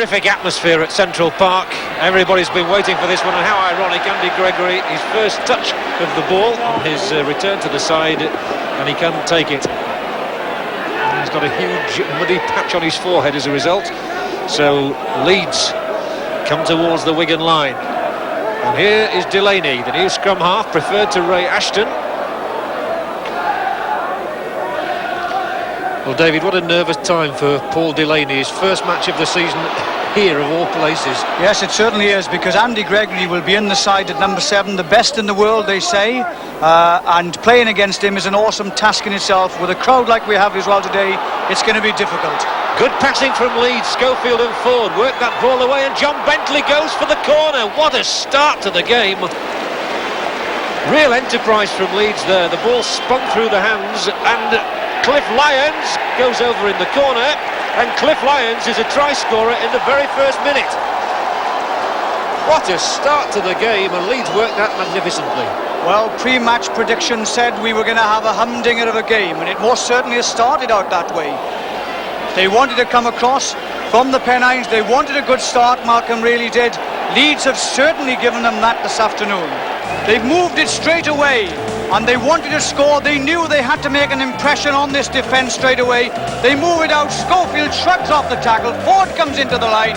Terrific atmosphere at Central Park. Everybody's been waiting for this one, and how ironic, Andy Gregory, his first touch of the ball on his return to the side, and he can't take it. He's got a huge muddy patch on his forehead as a result. So Leeds come towards the Wigan line. And here is Delaney, the new scrum half, preferred to Ray Ashton. Well, David, what a nervous time for Paul Delaney, his first match of the season here of all places. Yes, it certainly is, because Andy Gregory will be in the side at number 7, the best in the world, they say, and playing against him is an awesome task in itself. With a crowd like we have as well today, it's going to be difficult. Good passing from Leeds, Schofield and Ford work that ball away, and John Bentley goes for the corner. What a start to the game. Real enterprise from Leeds there. The ball spun through the hands, and Cliff Lyons goes over in the corner, and Cliff Lyons is a try scorer in the very first minute. What a start to the game, and Leeds worked that magnificently. Well, pre-match prediction said we were going to have a humdinger of a game, and it most certainly has started out that way. They wanted to come across from the Pennines, they wanted a good start, Malcolm really did. Leeds have certainly given them that this afternoon. They've moved it straight away, and they wanted to score. They knew they had to make an impression on this defence straight away. They move it out, Schofield shrugs off the tackle, Ford comes into the line,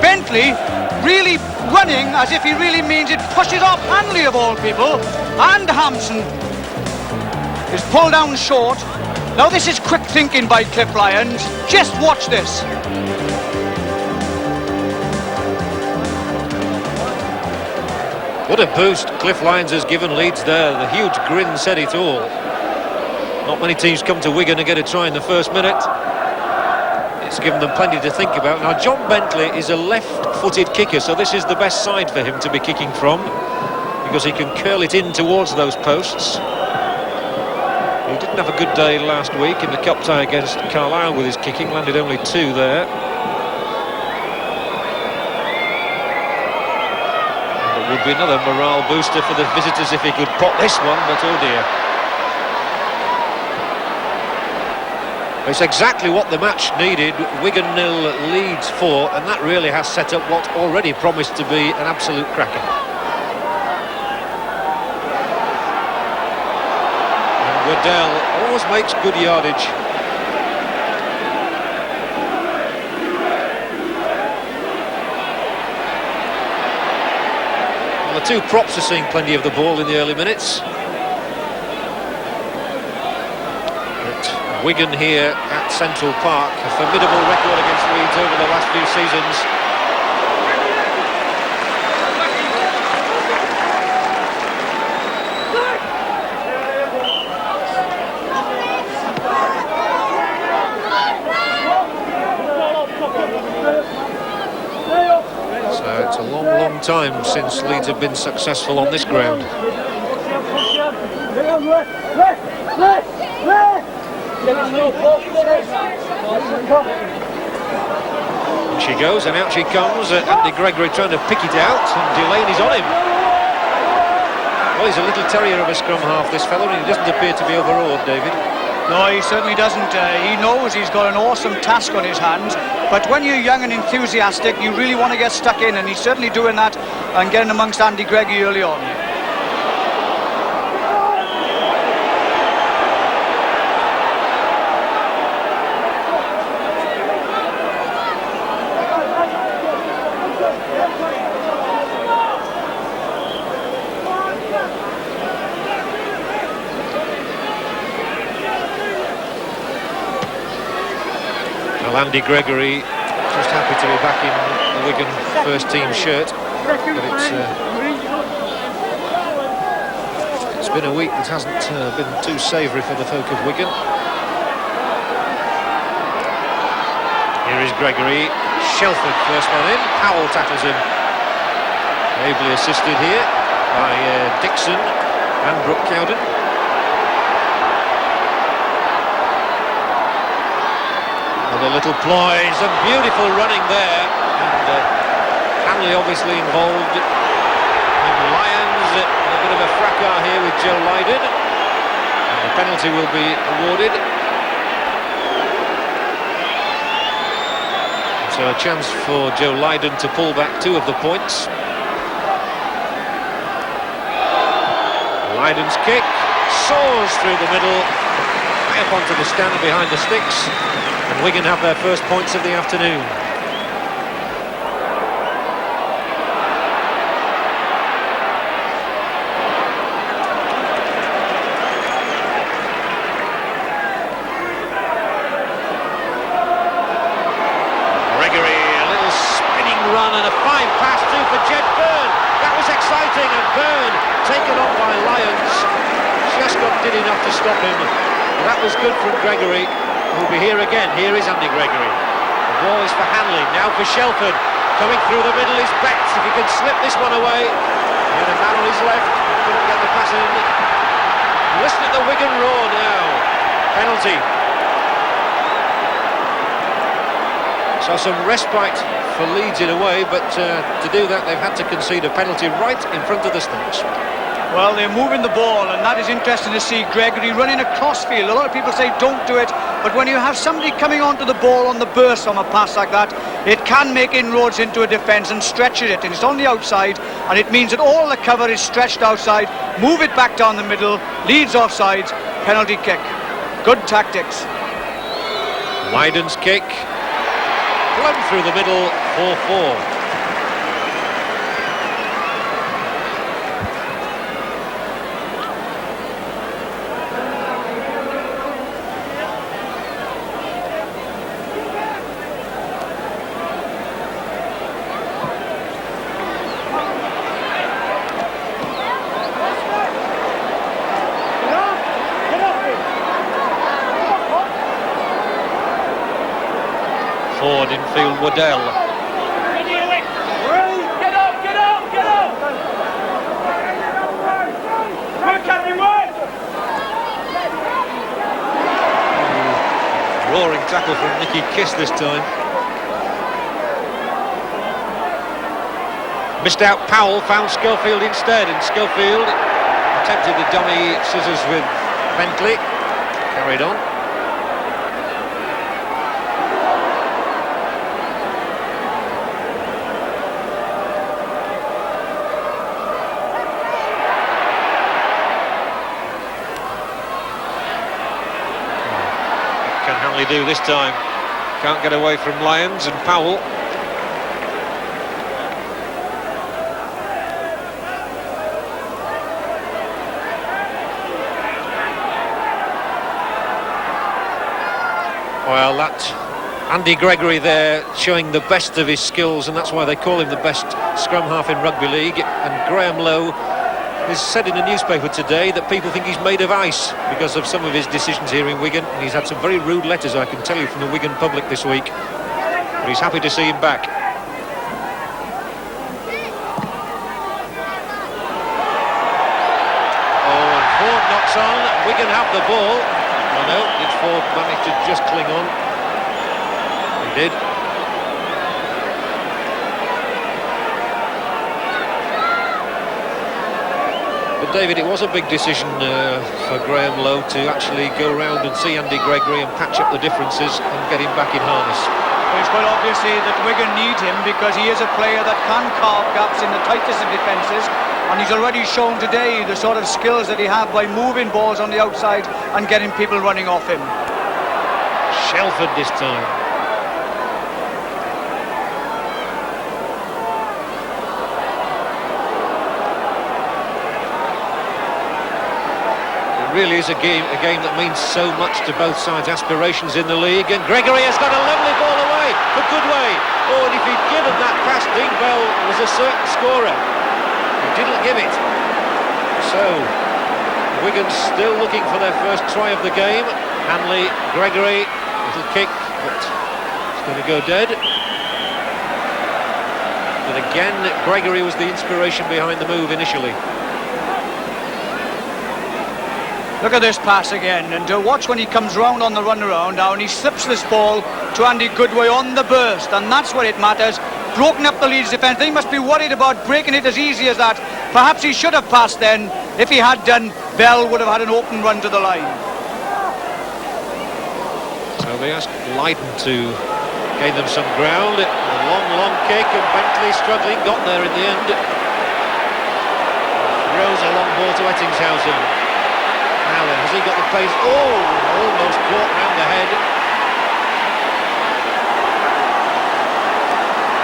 Bentley really running as if he really means it, pushes off Hanley of all people, and Hampson is pulled down short. Now this is quick thinking by Cliff Lyons. Just watch this. What a boost Cliff Lyons has given Leeds there. The huge grin said it all. Not many teams come to Wigan and get a try in the first minute. It's given them plenty to think about. Now John Bentley is a left-footed kicker, so this is the best side for him to be kicking from, because he can curl it in towards those posts. He didn't have a good day last week in the cup tie against Carlisle with his kicking, landed only 2 there. Would be another morale booster for the visitors if he could pot this one, but oh dear. It's exactly what the match needed. Wigan 0, Leeds 4, and that really has set up what already promised to be an absolute cracker. And Waddell always makes good yardage. The two props are seeing plenty of the ball in the early minutes. But Wigan here at Central Park, a formidable record against Leeds over the last few seasons. It's a long, long time since Leeds have been successful on this ground. And she goes, and out she comes. Andy Gregory trying to pick it out, and Delaney's on him. Well, he's a little terrier of a scrum half, this fellow, and he doesn't appear to be overawed, David. No, he certainly doesn't. He knows he's got an awesome task on his hands, but when you're young and enthusiastic, you really want to get stuck in, and he's certainly doing that and getting amongst Andy Gregory early on. Well, Andy Gregory just happy to be back in the Wigan first team shirt, but it's been a week that hasn't been too savoury for the folk of Wigan. Here is Gregory, Shelford first man in, Powell tackles him, ably assisted here by Dixon and Brooke Cowden. The little ploy, some beautiful running there, and Hanley obviously involved, and Lyons in a bit of a fracas here with Joe Lydon, and the penalty will be awarded. So So a chance for Joe Lydon to pull back 2 of the points. Lydon's kick soars through the middle, high up onto the stand behind the sticks, and Wigan have their first points of the afternoon. Run and a fine pass through for Jed Byrne. That was exciting, and Byrne taken on by Lyons. Shescott did enough to stop him. That was good from Gregory, who'll be here again. Here is Andy Gregory. The ball is for Hanley, now for Shelford. Coming through the middle is Betts. If he can slip this one away. And a man on his left, couldn't get the pass in. Listen at the Wigan roar now. Penalty. So some respite for Leeds in a way, but to do that they've had to concede a penalty right in front of the sticks. Well, they're moving the ball, and that is interesting to see. Gregory running across field. A lot of people say don't do it, but when you have somebody coming onto the ball on the burst from a pass like that, it can make inroads into a defence and stretch it, and it's on the outside, and it means that all the cover is stretched outside. Move it back down the middle. Leeds offside. Penalty kick. Good tactics. Lydon's kick. Plumb through the middle, 4-4. Forward infield, Waddell. Get up, get up, get up! Work, Captain, work! Roaring tackle from Nicky Kiss this time. Missed out Powell, found Schofield instead, and Schofield attempted the dummy scissors with Bentley. Carried on. Do this time. Can't get away from Lyons and Powell. Well, that's Andy Gregory there showing the best of his skills, and that's why they call him the best scrum half in rugby league. And Graham Lowe has said in a newspaper today that people think he's made of ice because of some of his decisions here in Wigan, and he's had some very rude letters, I can tell you, from the Wigan public this week, but he's happy to see him back. Oh, and Ford knocks on. Wigan have the ball. Oh no, did Ford manage to just cling on? He did. David, it was a big decision for Graham Lowe to actually go round and see Andy Gregory and patch up the differences and get him back in harness. It's quite obviously that Wigan need him because he is a player that can carve gaps in the tightest of defences, and he's already shown today the sort of skills that he have by moving balls on the outside and getting people running off him. Shelford this time. Really is a game that means so much to both sides' aspirations in the league, and Gregory has got a lovely ball away for Goodway. Oh, and if he'd given that pass, Dean Bell was a certain scorer. He didn't give it. So Wigan still looking for their first try of the game. Hanley, Gregory, little kick, but it's going to go dead. But again, Gregory was the inspiration behind the move initially. Look at this pass again, and watch when he comes round on the run around now, and he slips this ball to Andy Goodway on the burst, and that's what it matters. Broken up the Leeds defence. They must be worried about breaking it as easy as that. Perhaps he should have passed then. If he had done, Bell would have had an open run to the line. So they asked Lydon to Gave them some ground. A long kick, and Bentley struggling, got there in the end. Throws a long ball to Ettingshausen. Now then, has he got the pace? Oh, almost caught round the head.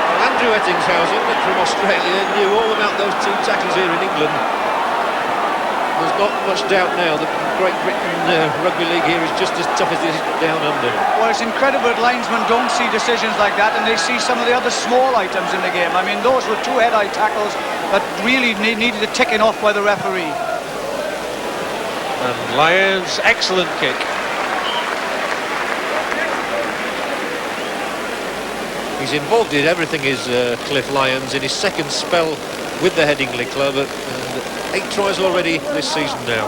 Well, Andrew Ettingshausen from Australia knew all about those two tackles here in England. There's not much doubt now that Great Britain Rugby League here is just as tough as it is down under. Well, it's incredible that linesmen don't see decisions like that, and they see some of the other small items in the game. I mean, those were two head-eye tackles that really needed a ticking off by the referee. And Lyons, excellent kick. He's involved in everything, is Cliff Lyons, in his second spell with the Headingley club. And 8 tries already this season now.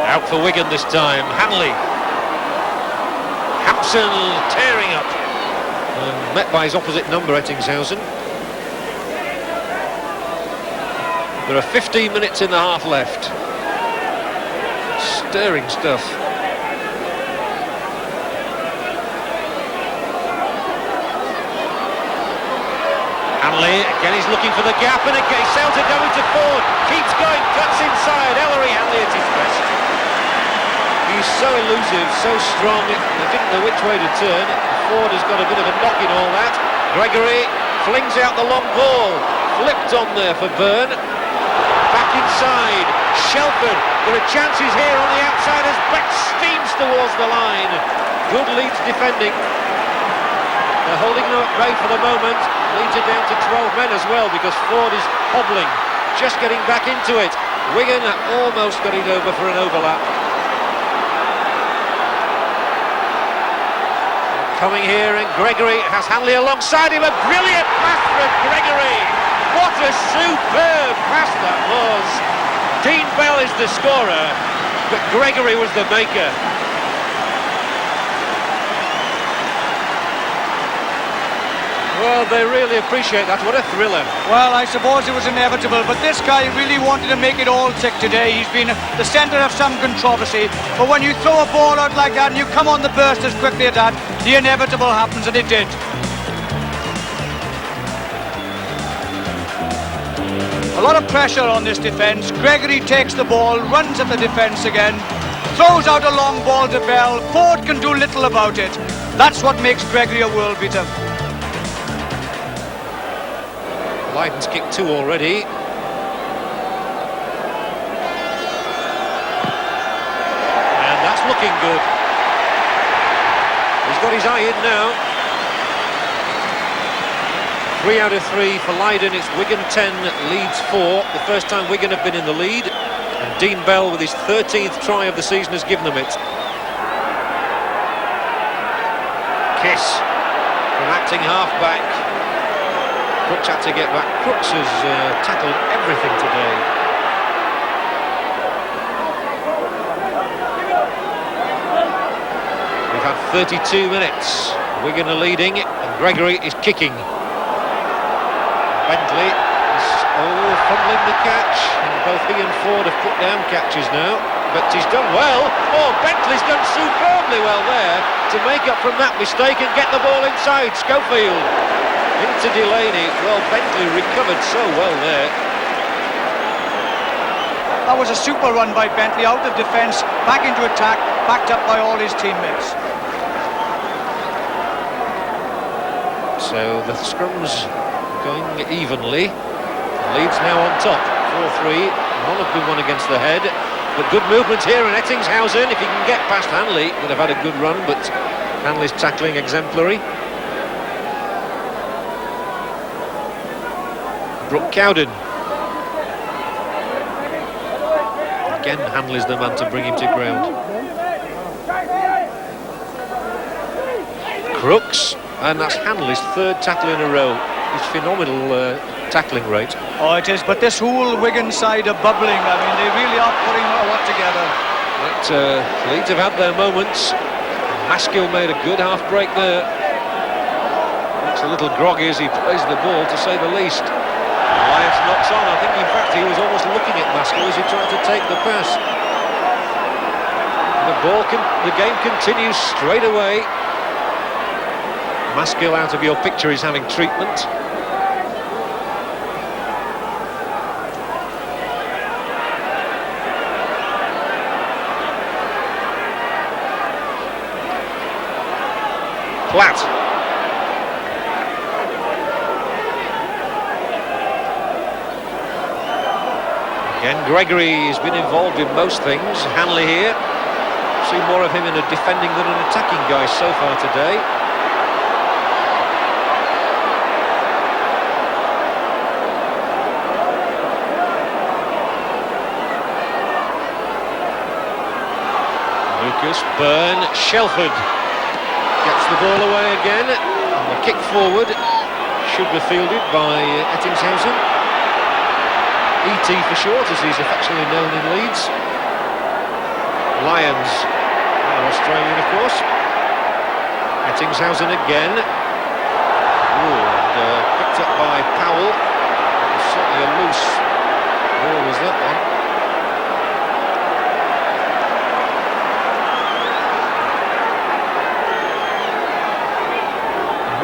Out for Wigan this time. Hanley. Hampson tearing up. And met by his opposite number, Ettingshausen. There are 15 minutes in the half left. Stirring stuff. Hanley, again he's looking for the gap, and again he sails it over to Ford. Keeps going, cuts inside. Ellery Hanley at his best. He's so elusive, so strong. They didn't know which way to turn. Ford has got a bit of a knock in all that. Gregory flings out the long ball. Flipped on there for Byrne. Back inside, Shelford, there are chances here on the outside as Beck steams towards the line. Good Leeds defending. They're holding them at bay for the moment. Leeds are down to 12 men as well because Ford is hobbling, just getting back into it. Wigan almost got it over for an overlap. Coming here, and Gregory has Hanley alongside him. A brilliant pass from Gregory. What a superb pass that was. Dean Bell is the scorer, but Gregory was the maker. Well, they really appreciate that. What a thriller. Well, I suppose it was inevitable, but this guy really wanted to make it all tick today. He's been the centre of some controversy, but when you throw a ball out like that and you come on the burst as quickly as that, the inevitable happens, and it did. A lot of pressure on this defence. Gregory takes the ball, runs at the defence again, throws out a long ball to Bell. Ford can do little about it. That's what makes Gregory a world beater. Lydon's kicked 2 already. And that's looking good. He's got his eye in now. 3 out of 3 for Lydon. It's Wigan 10, Leeds 4. The first time Wigan have been in the lead. And Dean Bell, with his 13th try of the season, has given them it. Kiss from acting half-back. Crooks had to get back. Crooks has tackled everything today. We've had 32 minutes. Wigan are leading, and Gregory is kicking. Bentley is fumbling the catch, and both he and Ford have put down catches now. But he's done well. Oh, Bentley's done superbly well there to make up from that mistake and get the ball inside. Schofield into Delaney. Well, Bentley recovered so well there. That was a super run by Bentley, out of defence, back into attack, backed up by all his teammates. So the scrums going evenly. Leeds now on top, 4-3. None of them won against the head. But good movement here, and Ettingshausen, if he can get past Hanley, would have had a good run, but Hanley's tackling exemplary. Brooke Cowden. Again, Hanley's the man to bring him to ground. Crooks, and that's Hanley's 3rd tackle in a row. His phenomenal tackling rate. Oh, it is, but this whole Wigan side are bubbling. I mean, they really are putting a lot together. But Leeds have had their moments. Maskill made a good half break there. Looks a little groggy as he plays the ball, to say the least. Lyons knocks on. I think, in fact, he was almost looking at Maskill as he tried to take the pass. The game continues straight away. Maskill out of your picture is having treatment. Platt. Again, Gregory has been involved in most things. Hanley here. See more of him in a defending than an attacking guy so far today. Lucas, Byrne, Shelford gets the ball away again. And the kick forward should be fielded by Ettingshausen. E.T. for short, as he's affectionately known in Leeds. Lyons, Australian of course. Ettingshausen again. Ooh, and picked up by Powell. Certainly a loose ball was that one.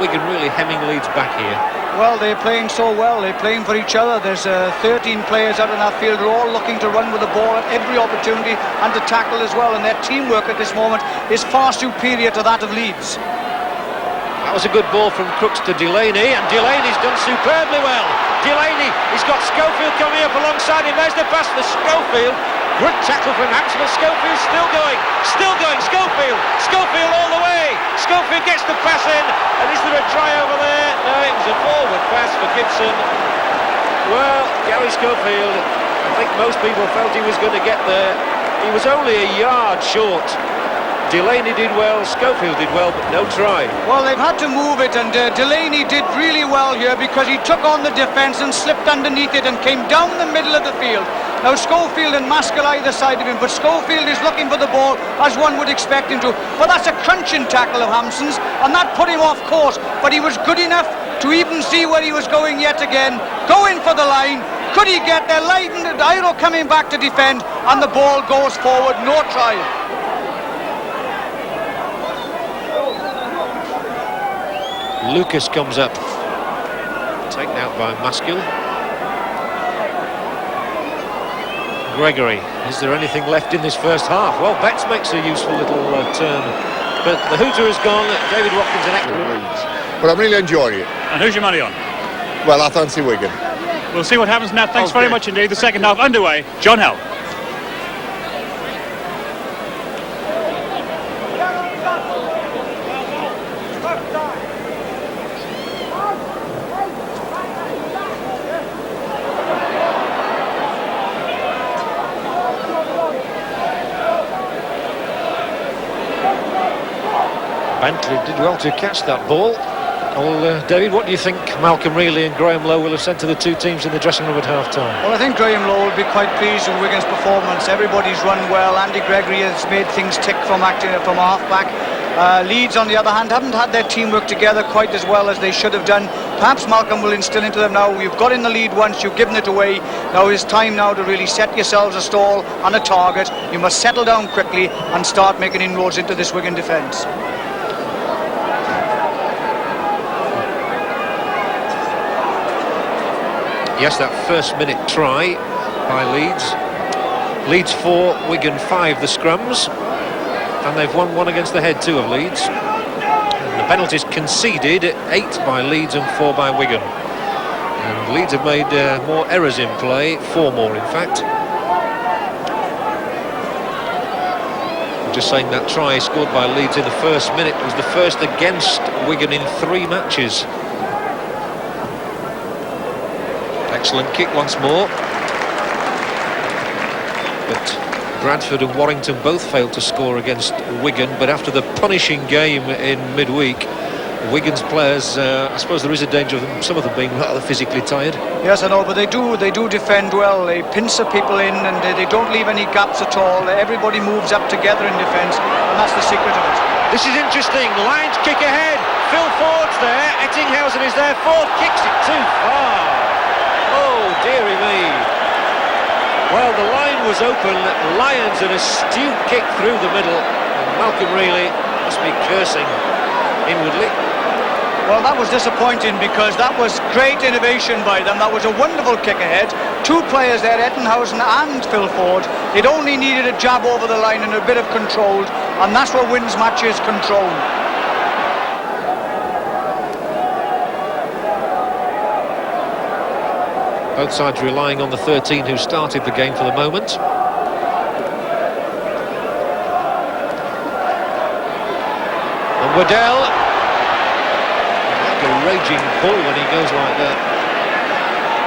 Wigan really hemming Leeds back here. Well, they're playing so well, they're playing for each other. There's 13 players out in that field who are all looking to run with the ball at every opportunity and to tackle as well, and their teamwork at this moment is far superior to that of Leeds. That was a good ball from Crooks to Delaney, and Delaney's done superbly well. Delaney, he's got Schofield coming up alongside him. There's the pass for Schofield. Good tackle from Hampson, but Schofield's still going, Schofield all the way. Schofield gets the pass in, and is there a try over there? No, it was a forward pass for Gibson. Well, Gary Schofield, I think most people felt he was going to get there. He was only a yard short. Delaney did well, Schofield did well, but no try. Well, they've had to move it, and Delaney did really well here because he took on the defence and slipped underneath it and came down the middle of the field. Now Schofield and Maskill either side of him, but Schofield is looking for the ball as one would expect him to. But that's a crunching tackle of Hampson's, and that put him off course. But he was good enough to even see where he was going yet again. Going for the line. Could he get there? Iro coming back to defend, and the ball goes forward. No try. Lucas comes up, taken out by Maskill. Gregory, is there anything left in this first half? Well, Betts makes a useful little turn, but the hooter has gone. David Watkins an extra. But I'm really enjoying it. And who's your money on? Well, I fancy Wigan. We'll see what happens now. Thanks very much indeed. The second half underway. John Hell. Bentley did well to catch that ball. Well, David, what do you think Malcolm Reilly and Graham Lowe will have said to the two teams in the dressing room at half-time? Well, I think Graham Lowe will be quite pleased with Wigan's performance. Everybody's run well. Andy Gregory has made things tick from half-back. Leeds, on the other hand, haven't had their teamwork together quite as well as they should have done. Perhaps Malcolm will instill into them now, you've got in the lead once, you've given it away. Now it's time now to really set yourselves a stall and a target. You must settle down quickly and start making inroads into this Wigan defence. Yes, that first minute try by Leeds. Leeds 4, Wigan 5, the scrums. And they've won one against the head too of Leeds. And the penalties conceded, 8 by Leeds and 4 by Wigan. And Leeds have made more errors in play, 4 more in fact. I'm just saying that try scored by Leeds in the first minute was the first against Wigan in 3 matches. Excellent kick once more. But Bradford and Warrington both failed to score against Wigan, but after the punishing game in midweek, Wigan's players, I suppose there is a danger of them, some of them being rather physically tired. Yes, I know, but they do defend well. They pincer people in, and they don't leave any gaps at all. Everybody moves up together in defence, and that's the secret of it. This is interesting. Lions kick ahead. Phil Ford's there. Ettinghausen is there. Ford kicks it too far. Oh, dearie me. Well, the line was open. Lions an astute kick through the middle. And Malcolm Reilly must be cursing inwardly. Well, that was disappointing because that was great innovation by them. That was a wonderful kick ahead. Two players there, Ettinghausen and Phil Ford. It only needed a jab over the line and a bit of control, and that's what wins matches, control. Both sides relying on the 13 who started the game for the moment. And Waddell, like a raging bull when he goes like that.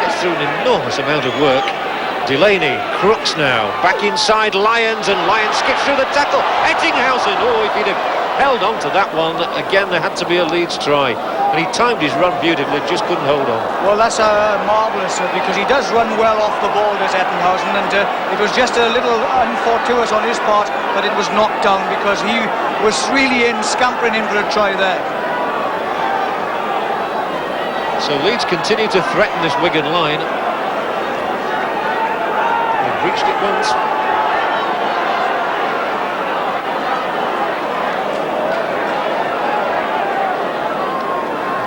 Gets through an enormous amount of work. Delaney, Crooks now, back inside Lyons, and Lyons skips through the tackle. Ettinghausen, oh, if he'd have held on to that one, again there had to be a Leeds try. And he timed his run beautifully, just couldn't hold on. Well, that's marvellous because he does run well off the ball, this Ettinghausen, and it was just a little unfortuitous on his part that it was knocked down because he was really scampering in for a try there. So Leeds continue to threaten this Wigan line. They've reached it once.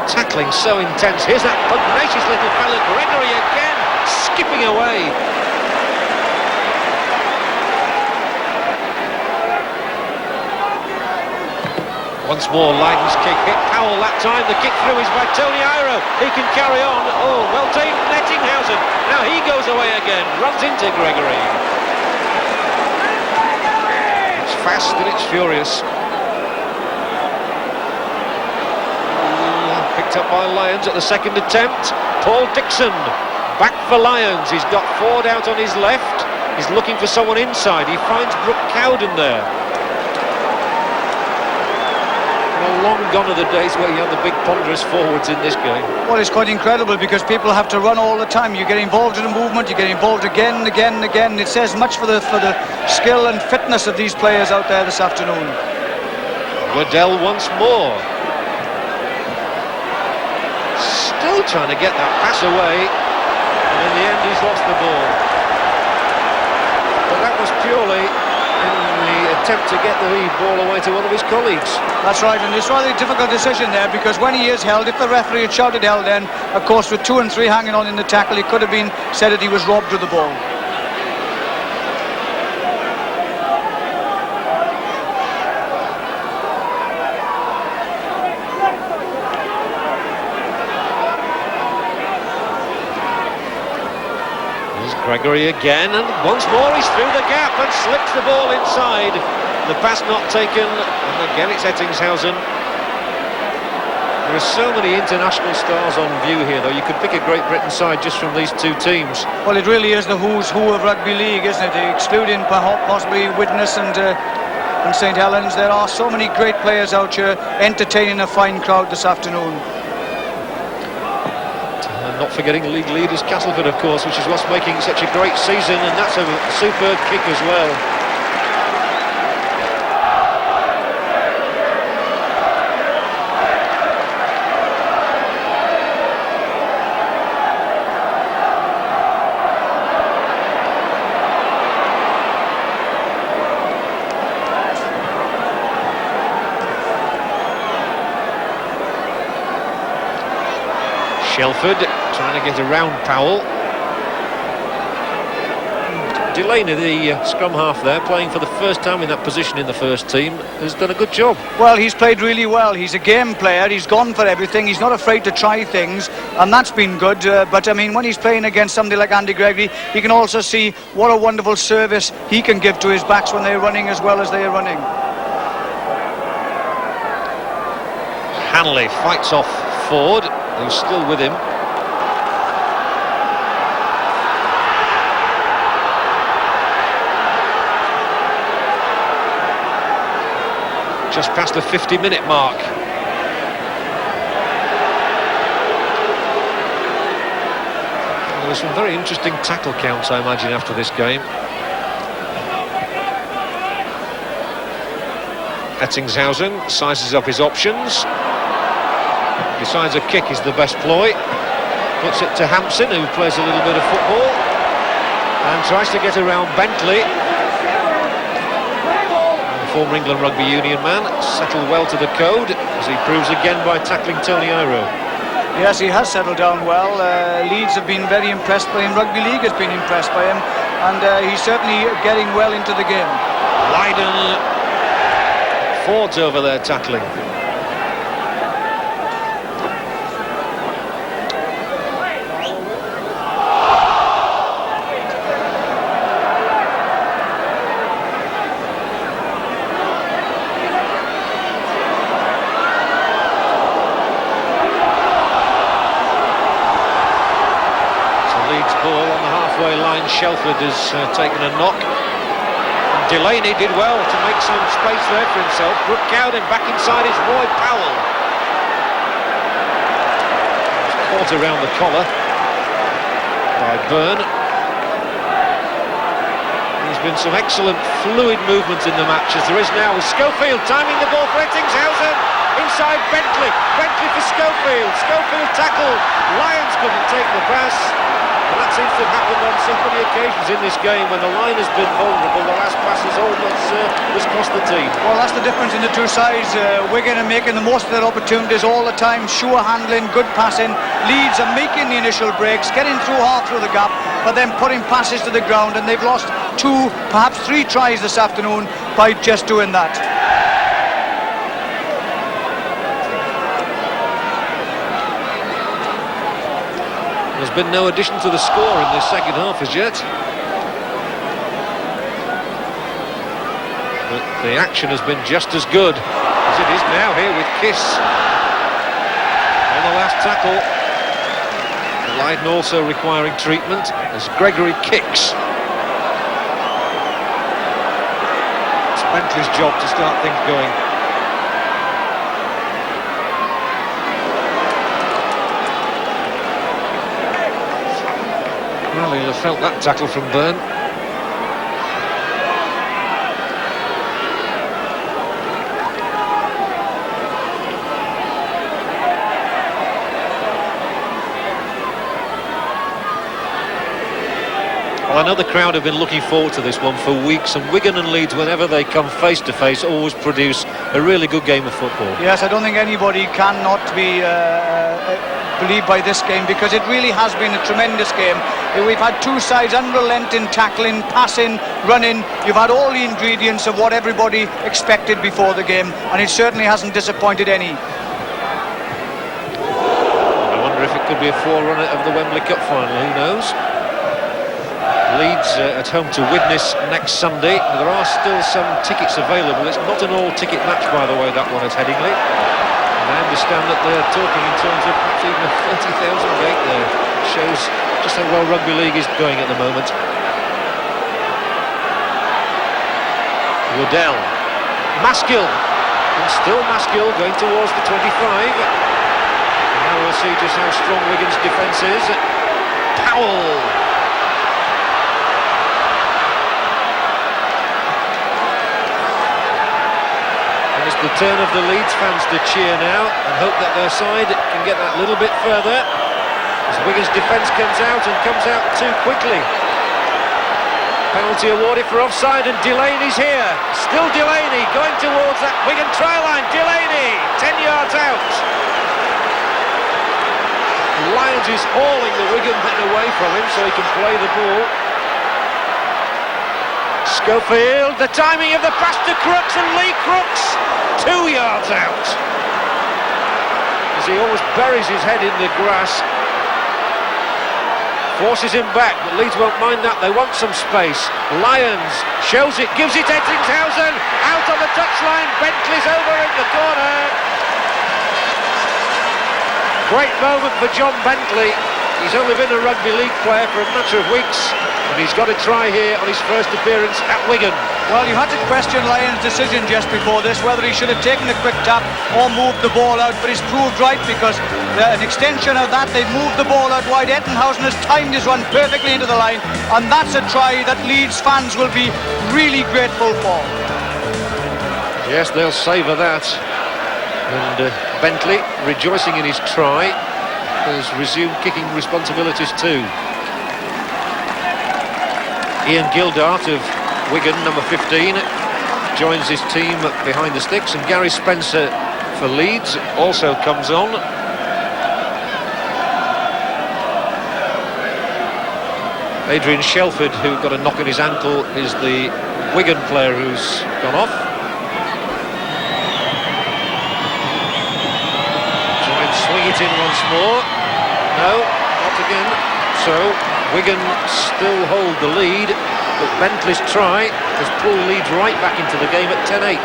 Tackling so intense. Here's that pugnacious little fella, Gregory again, skipping away. Once more, Lyden's kick hit Powell that time. The kick through is by Tony Iro. He can carry on. Oh, well taken, Ettinghausen. Now he goes away again, runs into Gregory. It's fast and it's furious. Picked up by Lyons at the second attempt. Paul Dixon back for Lyons. He's got Ford out on his left. He's looking for someone inside. He finds Brooke Cowden there. Well, long gone are the days where you have the big ponderous forwards in this game. Well, it's quite incredible because people have to run all the time. You get involved in a movement, you get involved again and again and again. It says much for the skill and fitness of these players out there this afternoon. Waddell once more. Still trying to get that pass away, and in the end he's lost the ball. But that was purely in the attempt to get the ball away to one of his colleagues. That's right, and it's rather a difficult decision there because when he is held, if the referee had shouted held then, of course with 2 and 3 hanging on in the tackle, it could have been said that he was robbed of the ball. Gregory again, and once more he's through the gap and slips the ball inside. The pass not taken, and again it's Ettinghausen. There are so many international stars on view here, though. You could pick a Great Britain side just from these two teams. Well, it really is the who's who of rugby league, isn't it? Excluding possibly Widnes and St Helens. There are so many great players out here entertaining a fine crowd this afternoon. Not forgetting league leaders Castleford, of course, which is what's making such a great season, and that's a superb kick as well. Shelford trying to get around Powell. Delaney, the scrum half there, playing for the first time in that position in the first team, has done a good job. Well, he's played really well. He's a game player. He's gone for everything. He's not afraid to try things, and that's been good. But, I mean, when he's playing against somebody like Andy Gregory, he can also see what a wonderful service he can give to his backs when they're running as well as they're running. Hanley fights off Ford, who's still with him. Just past the 50-minute mark. Well, there's some very interesting tackle counts, I imagine, after this game. Ettingshausen sizes up his options. Decides a kick is the best ploy. Puts it to Hampson, who plays a little bit of football. And tries to get around Bentley. The former England Rugby Union man, settled well to the code, as he proves again by tackling Tony Iro. Yes, he has settled down well. Leeds have been very impressed by him. Rugby League has been impressed by him. And he's certainly getting well into the game. Lydon Ford's over there tackling. Shelford has taken a knock. Delaney did well to make some space there for himself. Brooke Cowden back inside is Roy Powell. Caught around the collar by Byrne. There's been some excellent fluid movement in the match, as there is now, with Schofield timing the ball for Ettingshausen. Inside Bentley. Bentley for Schofield. Schofield tackled. Lyons couldn't take the pass. And that seems to have happened on so many occasions in this game when the line has been vulnerable. The last pass is all that's cost the team. Well, that's the difference in the two sides. Wigan are making the most of their opportunities all the time. Sure handling, good passing. Leeds are making the initial breaks, getting through half through the gap, but then putting passes to the ground. And they've lost 2, perhaps 3 tries this afternoon by just doing that. There's been no addition to the score in this second half as yet. But the action has been just as good as it is now here with Kiss on the last tackle. Lydon also requiring treatment as Gregory kicks. It's Bentley's job to start things going. Well, he'll have felt that tackle from Byrne. Well, I know the crowd have been looking forward to this one for weeks, and Wigan and Leeds, whenever they come face to face, always produce a really good game of football. Yes, I don't think anybody cannot be believed by this game, because it really has been a tremendous game. We've had two sides unrelenting, tackling, passing, running. You've had all the ingredients of what everybody expected before the game, and it certainly hasn't disappointed any. I wonder if it could be a forerunner of the Wembley Cup final, who knows? Leeds at home to Widnes next Sunday. There are still some tickets available. It's not an all-ticket match, by the way, that one at Headingley. And I understand that they're talking in terms of perhaps even a 30,000 gate there. Shows just how well rugby league is going at the moment. Woodell, Maskill, and still Maskill going towards the 25. And now we'll see just how strong Wigan's defence is. Powell. It's the turn of the Leeds fans to cheer now and hope that their side can get that little bit further as Wigan's defence comes out too quickly. Penalty awarded for offside, and Delaney's here. Still Delaney going towards that Wigan try line. Delaney 10 yards out. Lyons is hauling the Wigan men away from him so he can play the ball. Schofield, the timing of the pass to Crooks, and Lee Crooks 2 yards out as he always buries his head in the grass. Forces him back, but Leeds won't mind that. They want some space. Lyons shows it, gives it Ettingshausen, out on the touchline. Bentley's over in the corner. Great moment for John Bentley. He's only been a rugby league player for a matter of weeks, and he's got a try here on his first appearance at Wigan. Well, you had to question Lyons' decision just before this, whether he should have taken a quick tap or moved the ball out, but he's proved right, because an extension of that, they've moved the ball out wide. Ettingshausen has timed his run perfectly into the line, and that's a try that Leeds fans will be really grateful for. Yes, they'll savour that. And Bentley, rejoicing in his try, has resumed kicking responsibilities too. Ian Gildart of Wigan, number 15, joins his team behind the sticks, and Gary Spencer for Leeds also comes on. Adrian Shelford, who got a knock on his ankle, is the Wigan player who's gone off. Try and swing it in once more. No, not again. So Wigan still hold the lead, but Bentley's try has pulled Leeds right back into the game at 10-8.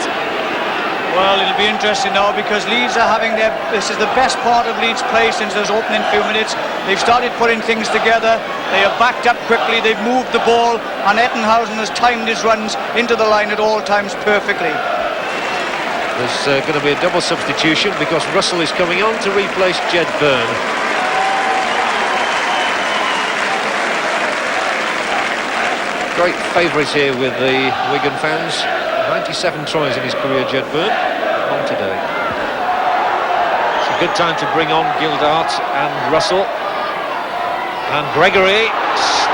Well, it'll be interesting now because Leeds are having this is the best part of Leeds' play since those opening few minutes. They've started putting things together. They have backed up quickly. They've moved the ball, and Ettenhausen has timed his runs into the line at all times perfectly. There's going to be a double substitution because Russell is coming on to replace Jed Byrne. Great favourite here with the Wigan fans. 97 tries in his career, Jed Byrne, on today. It's a good time to bring on Gildart and Russell. And Gregory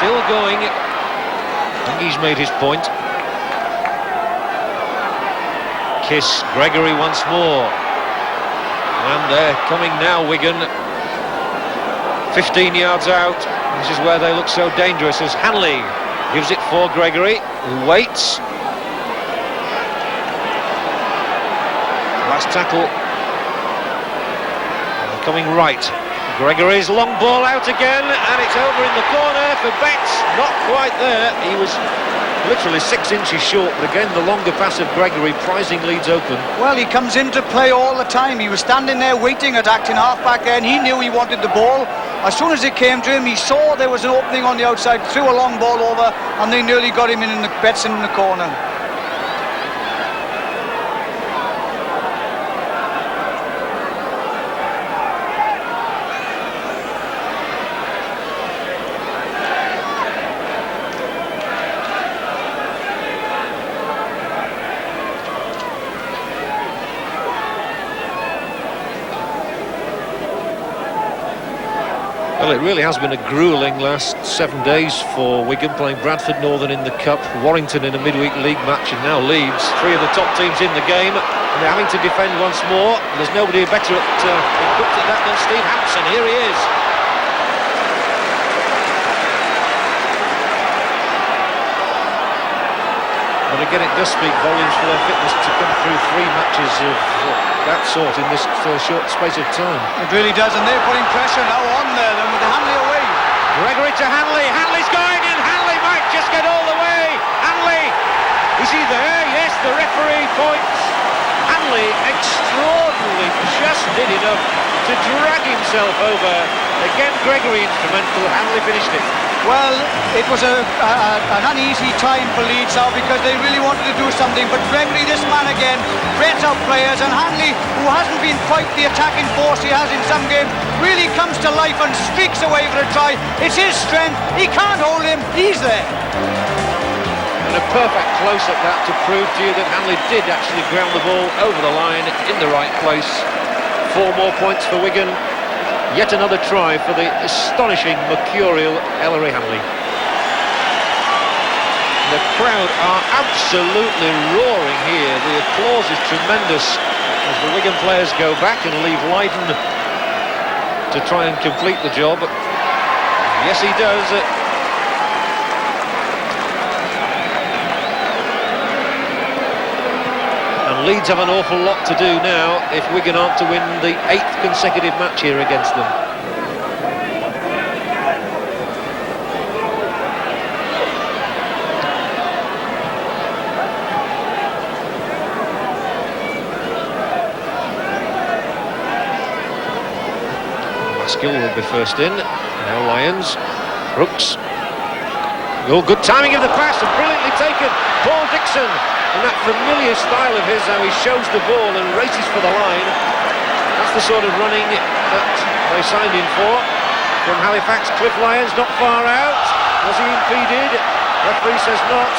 still going. I think he's made his point. Kiss Gregory once more. And they're coming now, Wigan. 15 yards out. This is where they look so dangerous as Hanley gives it for Gregory, who waits. Last tackle. Coming right. Gregory's long ball out again, and it's over in the corner for Betts. Not quite there. He was literally 6 inches short, but again the longer pass of Gregory prizing Leeds open. Well, he comes into play all the time. He was standing there waiting at acting half-back there, and he knew he wanted the ball. As soon as it came to him, he saw there was an opening on the outside, threw a long ball over, and they nearly got him in the Betts in the corner. Well, it really has been a gruelling last 7 days for Wigan, playing Bradford Northern in the Cup, Warrington in a midweek league match, and now Leeds. 3 of the top teams in the game, and they're having to defend once more. There's nobody better equipped at that than Steve Hampson. Here he is. But again, it does speak volumes for their fitness to come through 3 matches of that sort in this short space of time. It really does, and they're putting pressure now on there, then with Hanley away. Gregory to Hanley. Hanley's going, and Hanley might just get all the way. Hanley, is he there? Yes, the referee points. Hanley extraordinarily just did enough to drag himself over. Again, Gregory instrumental. Hanley finished it. Well, it was an uneasy time for Leeds now because they really wanted to do something, but Gregory, this man again, frets out players, and Hanley, who hasn't been quite the attacking force he has in some games, really comes to life and streaks away for a try. It's his strength, he can't hold him, he's there. And a perfect close-up that to prove to you that Hanley did actually ground the ball over the line in the right place. 4 more points for Wigan. Yet another try for the astonishing, mercurial Ellery Hanley. The crowd are absolutely roaring here. The applause is tremendous as the Wigan players go back and leave Lydon to try and complete the job. Yes, he does. Leeds have an awful lot to do now if Wigan aren't to win the 8th consecutive match here against them. Maskill will be first in. Now Lyons. Brooks. Oh, good timing of the pass and brilliantly taken. Paul Dixon. And that familiar style of his, how he shows the ball and races for the line. That's the sort of running that they signed in for. From Halifax, Cliff Lyons not far out. Was he impeded? Referee says not.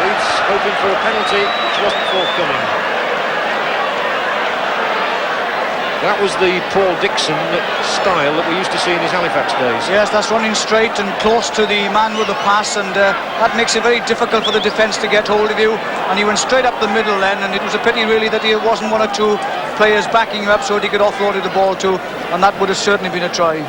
Leeds hoping for a penalty, which wasn't forthcoming. That was the Paul Dixon style that we used to see in his Halifax days. Yes, that's running straight and close to the man with the pass, and that makes it very difficult for the defence to get hold of you. And he went straight up the middle then, and it was a pity really that there wasn't one or two players backing you up so that he could offload the ball to, and that would have certainly been a try.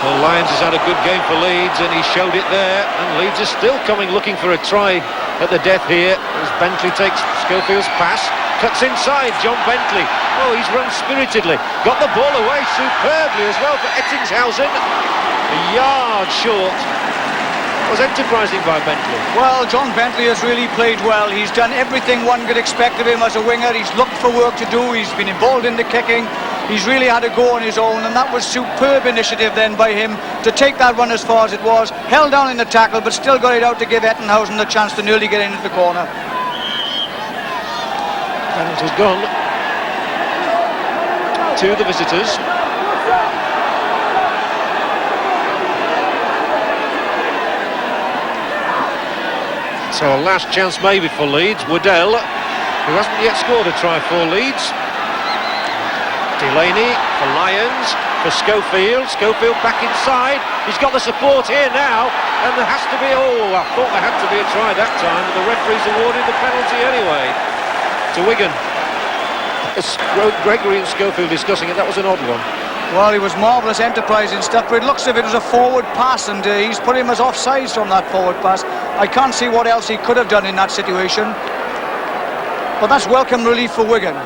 Well, Lyons has had a good game for Leeds, and he showed it there, and Leeds is still coming looking for a try at the death here as Bentley takes Schofield's pass, cuts inside, John Bentley. Oh, he's run spiritedly, got the ball away superbly as well for Ettingshausen. A yard short. Was enterprising by Bentley. Well, John Bentley has really played well. He's done everything one could expect of him as a winger. He's looked for work to do. He's been involved in the kicking. He's really had a go on his own, and that was superb initiative then by him to take that run as far as it was. Held down in the tackle, but still got it out to give Ettingshausen the chance to nearly get into the corner. Penalty's gone to the visitors. So a last chance maybe for Leeds. Waddell, who hasn't yet scored a try for Leeds. Delaney for Lyons, for Schofield. Schofield back inside. He's got the support here now, and there has to be, oh, I thought there had to be a try that time, but the referee's awarded the penalty anyway to Wigan. Gregory and Schofield discussing it, that was an odd one. Well, he was marvellous enterprising stuff, but it looks as if it was a forward pass, and he's put him as offsides from that forward pass. I can't see what else he could have done in that situation. But that's welcome relief for Wigan.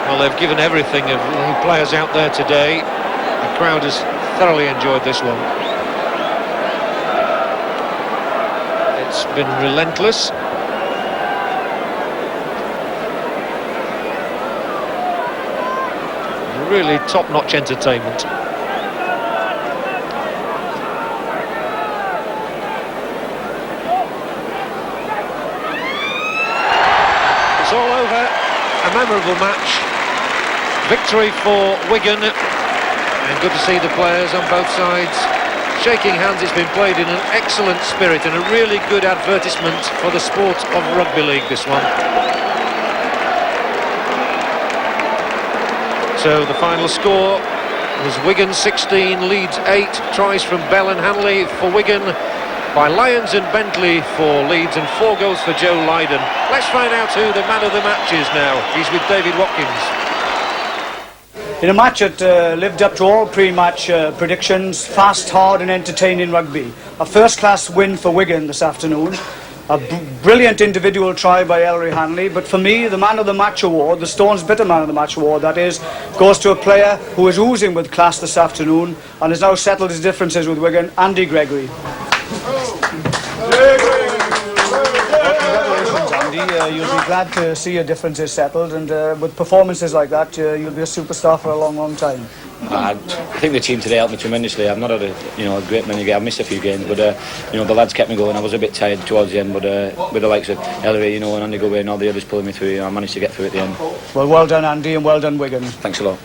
Well, they've given everything of the players out there today. The crowd has thoroughly enjoyed this one. It's been relentless. Really top-notch entertainment. It's all over. A memorable match. Victory for Wigan, and good to see the players on both sides shaking hands. It's been played in an excellent spirit and a really good advertisement for the sport of rugby league, this one. So the final score was Wigan 16, Leeds 8, tries from Bell and Hanley for Wigan, by Lyons and Bentley for Leeds, and 4 goals for Joe Lydon. Let's find out who the man of the match is now. He's with David Watkins. In a match that lived up to all pre-match predictions, fast, hard and entertaining rugby. A first-class win for Wigan this afternoon. A brilliant individual try by Ellery Hanley, but for me, the man of the match award, the Stones Bitter man of the match award, that is, goes to a player who is oozing with class this afternoon and has now settled his differences with Wigan, Andy Gregory. You'll be glad to see your differences settled, and with performances like that, you'll be a superstar for a long, long time. I think the team today helped me tremendously. I've not had a great many games. I've missed a few games, but the lads kept me going. I was a bit tired towards the end, but with the likes of Ellery, and Andy Gobey and all the others pulling me through, I managed to get through at the end. Well done, Andy, and well done, Wigan. Thanks a lot.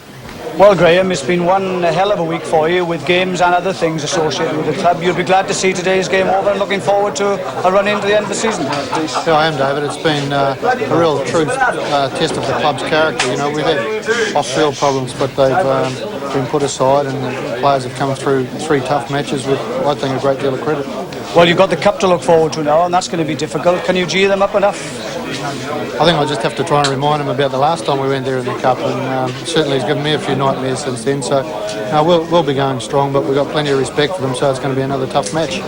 Well, Graham, it's been one hell of a week for you with games and other things associated with the club. You'll be glad to see today's game over and looking forward to a run into the end of the season. Yeah, I am, David. It's been a real true test of the club's character. We've had off-field problems, but they've been put aside, and the players have come through 3 tough matches with, I think, a great deal of credit. Well, you've got the cup to look forward to now, and that's going to be difficult. Can you G them up enough? I think I'll just have to try and remind him about the last time we went there in the Cup, and certainly he's given me a few nightmares since then, so we'll be going strong, but we've got plenty of respect for them, so it's going to be another tough match.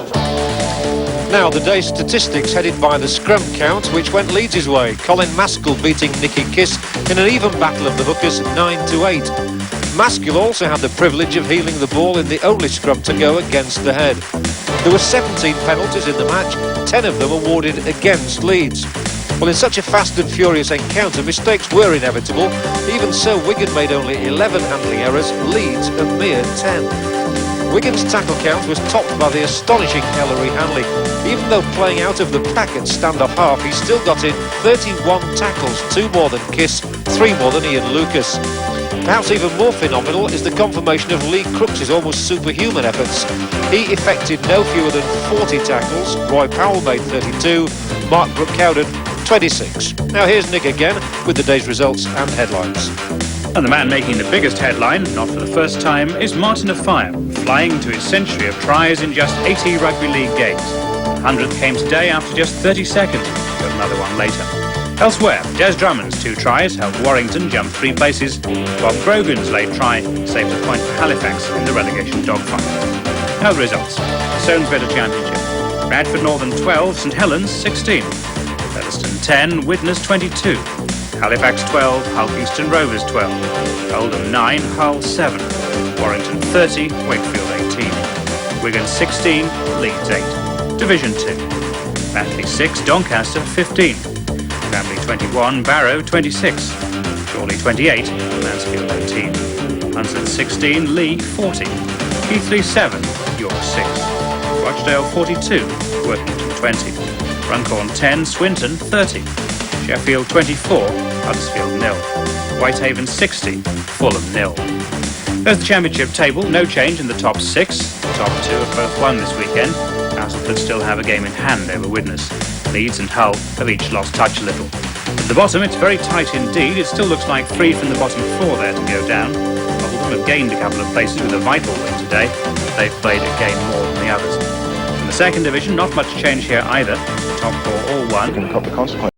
Now the day's statistics headed by the scrum count, which went Leeds' way. Colin Maskell beating Nicky Kiss in an even battle of the hookers 9-8. Maskell also had the privilege of heeling the ball in the only scrum to go against the head. There were 17 penalties in the match, 10 of them awarded against Leeds. Well, in such a fast and furious encounter, mistakes were inevitable. Even so, Wigan made only 11 handling errors, Leeds a mere 10. Wigan's tackle count was topped by the astonishing Ellery Hanley. Even though playing out of the pack at stand-off half, he still got in 31 tackles, 2 more than Kiss, 3 more than Ian Lucas. Perhaps even more phenomenal is the confirmation of Lee Crooks' almost superhuman efforts. He effected no fewer than 40 tackles, Roy Powell made 32, Mark Brooke-Cowden 26. Now here's Nick again with the day's results and headlines. And the man making the biggest headline, not for the first time, is Martin Offiah, flying to his century of tries in just 80 rugby league games. The 100th came today after just 30 seconds. Got another one later. Elsewhere, Des Drummond's 2 tries helped Warrington jump 3 places. Bob Grogan's late try saved a point for Halifax in the relegation dogfight. Now the results. Soames Better Championship. Bradford Northern 12, St Helens 16. Featherstone 10, Widnes 22. Halifax 12, Hull Kingston Rovers 12. Oldham 9, Hull 7. Warrington 30, Wakefield 18. Wigan 16, Leeds 8. Division 2. Batley 6, Doncaster 15. Cranley 21, Barrow 26. Chorley 28, Mansfield 18. Hunslet 16, Lee 40. Keighley 7, York 6. Rochdale 42, Workington 20. Runcorn 10, Swinton 30. Sheffield 24, Huddersfield 0. Whitehaven 60, Fulham 0. There's the championship table, no change in the top 6. The top 2 have both won this weekend. Castleford still have a game in hand over Widnes. Leeds and Hull have each lost touch a little. At the bottom, it's very tight indeed. It still looks like 3 from the bottom 4 there to go down. Oldham have gained a couple of places with a vital win today. They've played a game more than the others. In the second division, not much change here either. The top 4 all won.